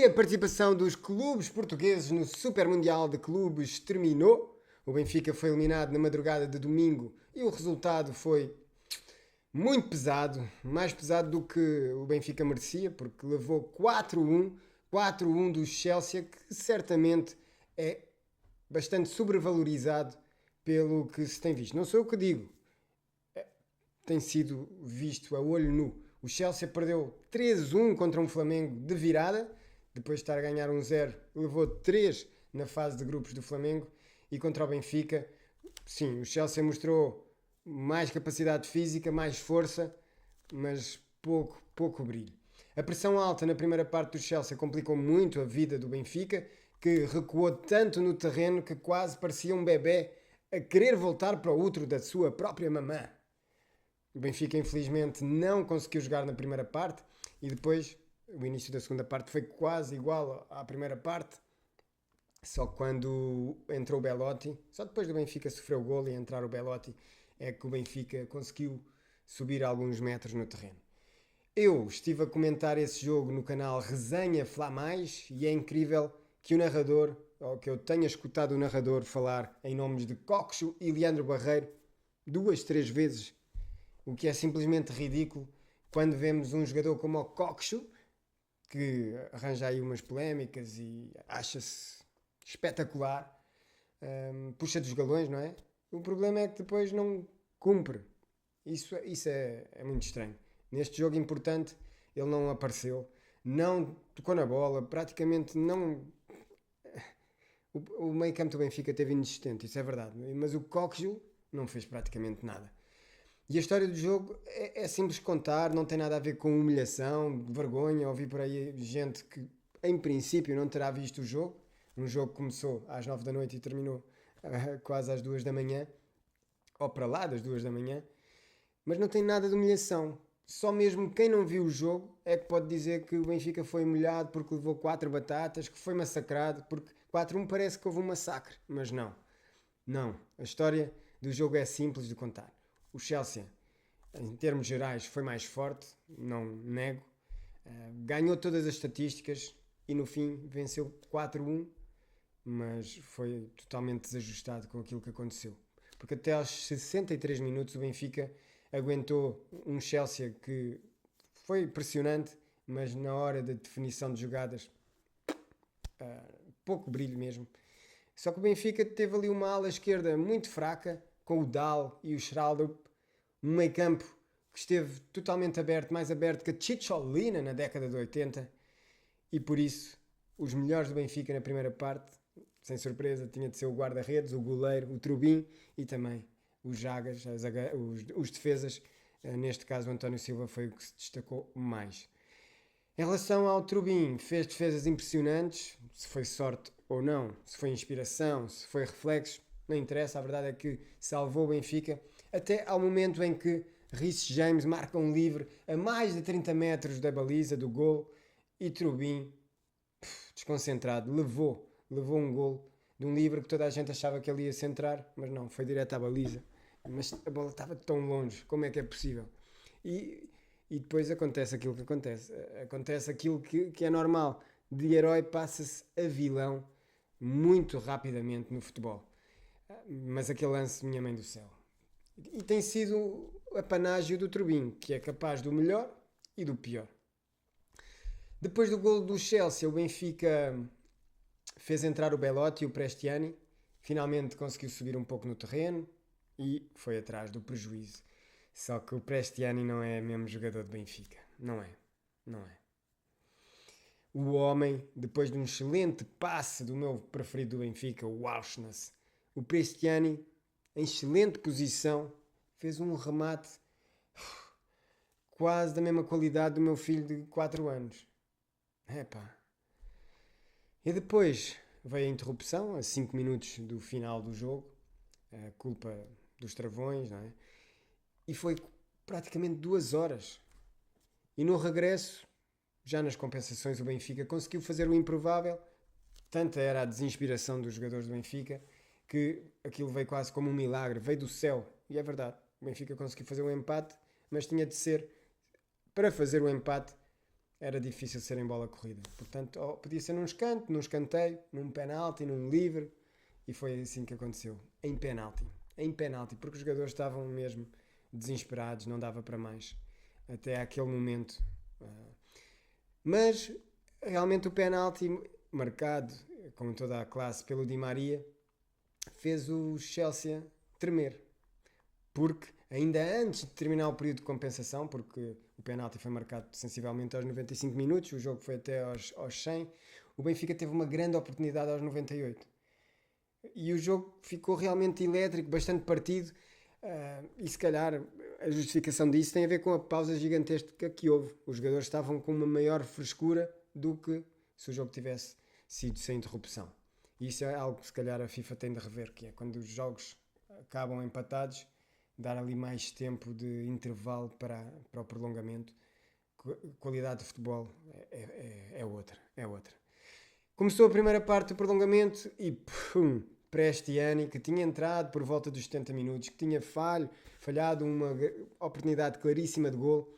E a participação dos clubes portugueses no Super Mundial de Clubes terminou. O Benfica foi eliminado na madrugada de domingo e o resultado foi muito pesado, mais pesado do que o Benfica merecia, porque levou 4-1, 4-1 do Chelsea, que certamente é bastante sobrevalorizado pelo que se tem visto. Não sou eu que digo, tem sido visto a olho nu. O Chelsea perdeu 3-1 contra um Flamengo de virada, depois de estar a ganhar 1-0, levou 3 na fase de grupos do Flamengo, e contra o Benfica, sim, o Chelsea mostrou mais capacidade física, mais força, mas pouco brilho. A pressão alta na primeira parte do Chelsea complicou muito a vida do Benfica, que recuou tanto no terreno que quase parecia um bebê a querer voltar para o útero da sua própria mamã. O Benfica, infelizmente, não conseguiu jogar na primeira parte e depois o início da segunda parte foi quase igual à primeira parte. Só quando entrou o Belotti, só depois do Benfica sofrer o golo e entrar o Belotti, é que o Benfica conseguiu subir alguns metros no terreno. Eu estive a comentar esse jogo no canal Resenha Flamais e é incrível que o narrador, ou que eu tenha escutado o narrador falar em nomes de Coxo e Leandro Barreiro 2, 3 vezes, o que é simplesmente ridículo quando vemos um jogador como o Coxo, que arranja aí umas polémicas e acha-se espetacular, puxa dos galões, não é? O problema é que depois não cumpre. Isso é muito estranho. Neste jogo importante ele não apareceu, não tocou na bola, praticamente não. O meio campo do Benfica teve inexistente, isso é verdade, mas o Coxo não fez praticamente nada. E a história do jogo é simples de contar, não tem nada a ver com humilhação, vergonha. Ouvi por aí gente que em princípio não terá visto o jogo. Um jogo que começou às 9 da noite e terminou quase às 2 da manhã, ou para lá das 2 da manhã, mas não tem nada de humilhação. Só mesmo quem não viu o jogo é que pode dizer que o Benfica foi humilhado porque levou 4 batatas, que foi massacrado, porque 4-1 parece que houve um massacre, mas não. Não, a história do jogo é simples de contar. O Chelsea, em termos gerais, foi mais forte, não nego. Ganhou todas as estatísticas e no fim venceu 4-1, mas foi totalmente desajustado com aquilo que aconteceu. Porque até aos 63 minutos o Benfica aguentou um Chelsea que foi impressionante, mas na hora da definição de jogadas, pouco brilho mesmo. Só que o Benfica teve ali uma ala esquerda muito fraca, com o Dal e o Schraldup, um meio campo que esteve totalmente aberto, mais aberto que a Chicholina na década de 80, e por isso os melhores do Benfica na primeira parte, sem surpresa, tinha de ser o guarda-redes, o goleiro, o Trubin e também os Jagas, os defesas. Neste caso o António Silva foi o que se destacou mais. Em relação ao Trubin, fez defesas impressionantes, se foi sorte ou não, se foi inspiração, se foi reflexo, não interessa, a verdade é que salvou o Benfica, até ao momento em que Reece James marca um livre a mais de 30 metros da baliza do gol e Trubin, desconcentrado, levou um gol de um livre que toda a gente achava que ele ia centrar, mas não, foi direto à baliza. Mas a bola estava tão longe, como é que é possível? E depois acontece aquilo que acontece. Acontece aquilo que é normal. De herói passa-se a vilão muito rapidamente no futebol. Mas aquele lance, minha mãe do céu. E tem sido o apanágio do Trubin, que é capaz do melhor e do pior. Depois do golo do Chelsea, o Benfica fez entrar o Belotti e o Prestiani. Finalmente conseguiu subir um pouco no terreno e foi atrás do prejuízo. Só que o Prestiani não é mesmo jogador de Benfica. Não é. O homem, depois de um excelente passe do meu preferido do Benfica, o Auschwitz, o Prestiani, em excelente posição, fez um remate quase da mesma qualidade do meu filho de 4 anos. Epá. E depois veio a interrupção, a 5 minutos do final do jogo, a culpa dos travões, não é? E foi praticamente 2 horas. E no regresso, já nas compensações, o Benfica conseguiu fazer o improvável. Tanta era a desinspiração dos jogadores do Benfica que aquilo veio quase como um milagre, veio do céu. E é verdade, o Benfica conseguiu fazer um empate, mas tinha de ser, para fazer o empate, era difícil ser em bola corrida. Portanto, podia ser num escanteio, num penalti, num livre, e foi assim que aconteceu. Em penalti, porque os jogadores estavam mesmo desesperados, não dava para mais, até aquele momento. Mas, realmente o penalti, marcado, com toda a classe, pelo Di Maria, fez o Chelsea tremer. Porque ainda antes de terminar o período de compensação, porque o penalti foi marcado sensivelmente aos 95 minutos, o jogo foi até aos 100, o Benfica teve uma grande oportunidade aos 98. E o jogo ficou realmente elétrico, bastante partido, e se calhar a justificação disso tem a ver com a pausa gigantesca que houve. Os jogadores estavam com uma maior frescura do que se o jogo tivesse sido sem interrupção. E isso é algo que se calhar a FIFA tem de rever, que é quando os jogos acabam empatados, dar ali mais tempo de intervalo para o prolongamento. Qualidade de futebol é outra. Começou a primeira parte do prolongamento e Prestiani, que tinha entrado por volta dos 70 minutos, que tinha falhado uma oportunidade claríssima de golo,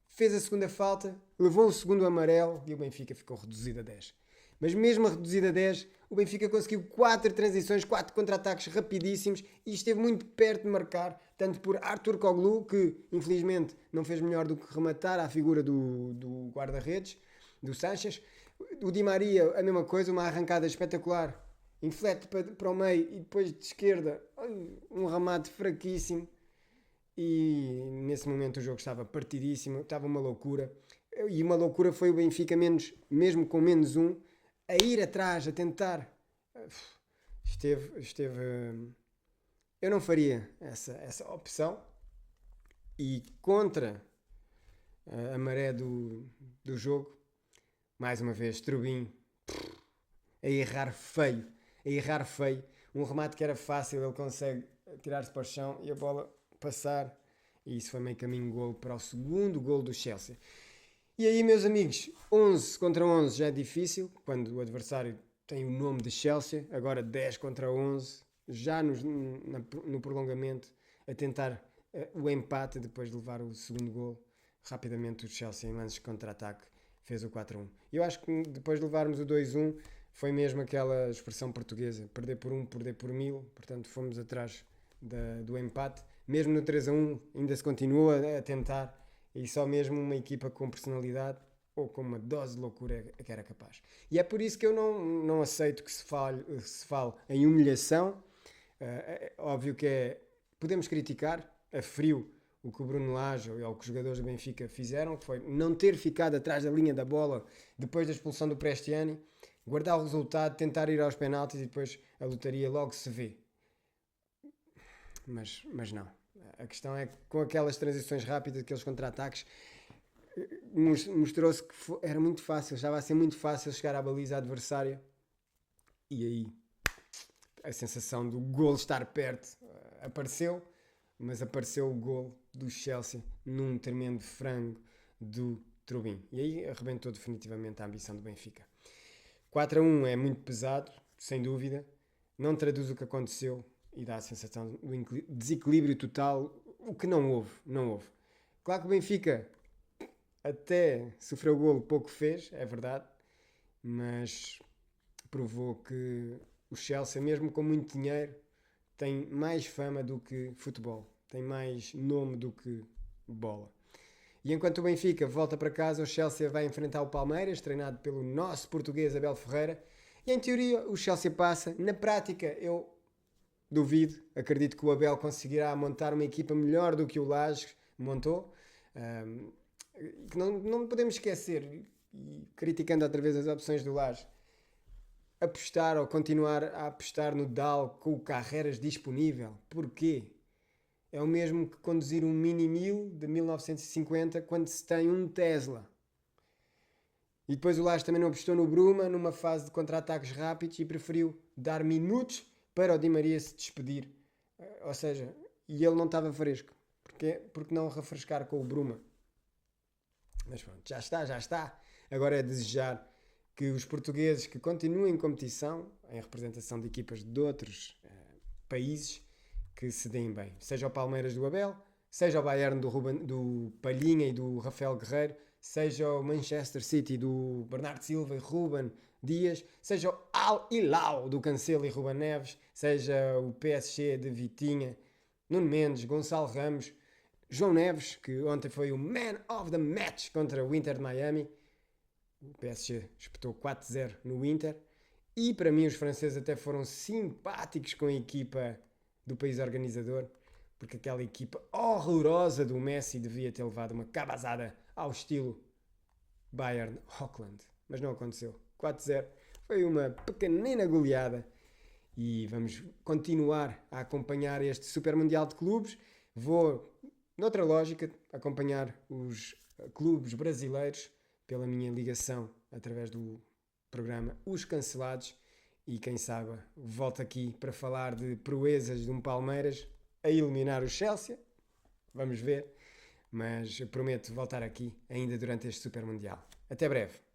fez a segunda falta, levou o segundo amarelo e o Benfica ficou reduzido a 10. Mas mesmo a reduzida a 10, o Benfica conseguiu 4 transições, 4 contra-ataques rapidíssimos e esteve muito perto de marcar, tanto por Artur Koglu, que infelizmente não fez melhor do que rematar à figura do guarda-redes, do Sanches. O Di Maria, a mesma coisa, uma arrancada espetacular, inflete para o meio e depois de esquerda, um remate fraquíssimo. E nesse momento o jogo estava partidíssimo, estava uma loucura. E uma loucura foi o Benfica, mesmo com menos um, a ir atrás, a tentar. Eu não faria essa opção. E contra a maré do jogo, mais uma vez, Trubin a errar feio. Um remate que era fácil, ele consegue tirar-se para o chão e a bola passar. E isso foi meio caminho golo para o segundo golo do Chelsea. E aí, meus amigos, 11 contra 11 já é difícil, quando o adversário tem o nome de Chelsea. Agora 10 contra 11, já no prolongamento, a tentar o empate depois de levar o segundo golo. Rapidamente o Chelsea, em lances de contra-ataque, fez o 4-1. Eu acho que depois de levarmos o 2-1, foi mesmo aquela expressão portuguesa, perder por 1, perder por 1000. Portanto, fomos atrás do empate. Mesmo no 3-1 ainda se continua a tentar, e só mesmo uma equipa com personalidade ou com uma dose de loucura é que era capaz. E é por isso que eu não aceito que se fale em humilhação. Óbvio que podemos criticar a frio o que o Bruno Lage ou o que os jogadores do Benfica fizeram, que foi não ter ficado atrás da linha da bola depois da expulsão do Prestiani, guardar o resultado, tentar ir aos penaltis e depois a lotaria logo se vê. Mas não. A questão é que com aquelas transições rápidas, aqueles contra-ataques, mostrou-se que era muito fácil, estava a ser muito fácil chegar à baliza adversária. E aí a sensação do golo estar perto apareceu, mas apareceu o golo do Chelsea num tremendo frango do Trubin. E aí arrebentou definitivamente a ambição do Benfica. 4-1 é muito pesado, sem dúvida, não traduz o que aconteceu e dá a sensação do desequilíbrio total, o que não houve. Claro que o Benfica até sofreu o golo, pouco fez, é verdade, mas provou que o Chelsea, mesmo com muito dinheiro, tem mais fama do que futebol, tem mais nome do que bola. E enquanto o Benfica volta para casa, o Chelsea vai enfrentar o Palmeiras, treinado pelo nosso português Abel Ferreira, e em teoria o Chelsea passa. Na prática eu duvido, acredito que o Abel conseguirá montar uma equipa melhor do que o Lage montou. Não podemos esquecer, e criticando outra vez as opções do Lage, apostar ou continuar a apostar no DAL com o Carreras disponível. Porquê? É o mesmo que conduzir um Mini 1000 de 1950 quando se tem um Tesla. E depois o Lage também não apostou no Bruma numa fase de contra-ataques rápidos e preferiu dar minutos para o Di Maria se despedir. Ou seja, e ele não estava fresco. Porque não refrescar com o Bruma? Mas pronto, já está. Agora é desejar que os portugueses que continuem em competição, em representação de equipas de outros países, que se deem bem. Seja o Palmeiras do Abel, seja o Bayern do Palhinha e do Rafael Guerreiro, seja o Manchester City do Bernardo Silva e Ruben Dias, seja o Al Hilal do Cancelo e Ruben Neves, seja o PSG de Vitinha, Nuno Mendes, Gonçalo Ramos, João Neves, que ontem foi o Man of the Match contra o Inter de Miami. O PSG espetou 4-0 no Inter. E para mim os franceses até foram simpáticos com a equipa do país organizador, porque aquela equipa horrorosa do Messi devia ter levado uma cabazada ao estilo Bayern Auckland. Mas não aconteceu. 4-0 foi uma pequenina goleada. E vamos continuar a acompanhar este Super Mundial de Clubes. Vou, noutra lógica, acompanhar os clubes brasileiros pela minha ligação através do programa Os Cancelados. E quem sabe volto aqui para falar de proezas de um Palmeiras a eliminar o Chelsea. Vamos ver. Mas eu prometo voltar aqui ainda durante este Super Mundial. Até breve.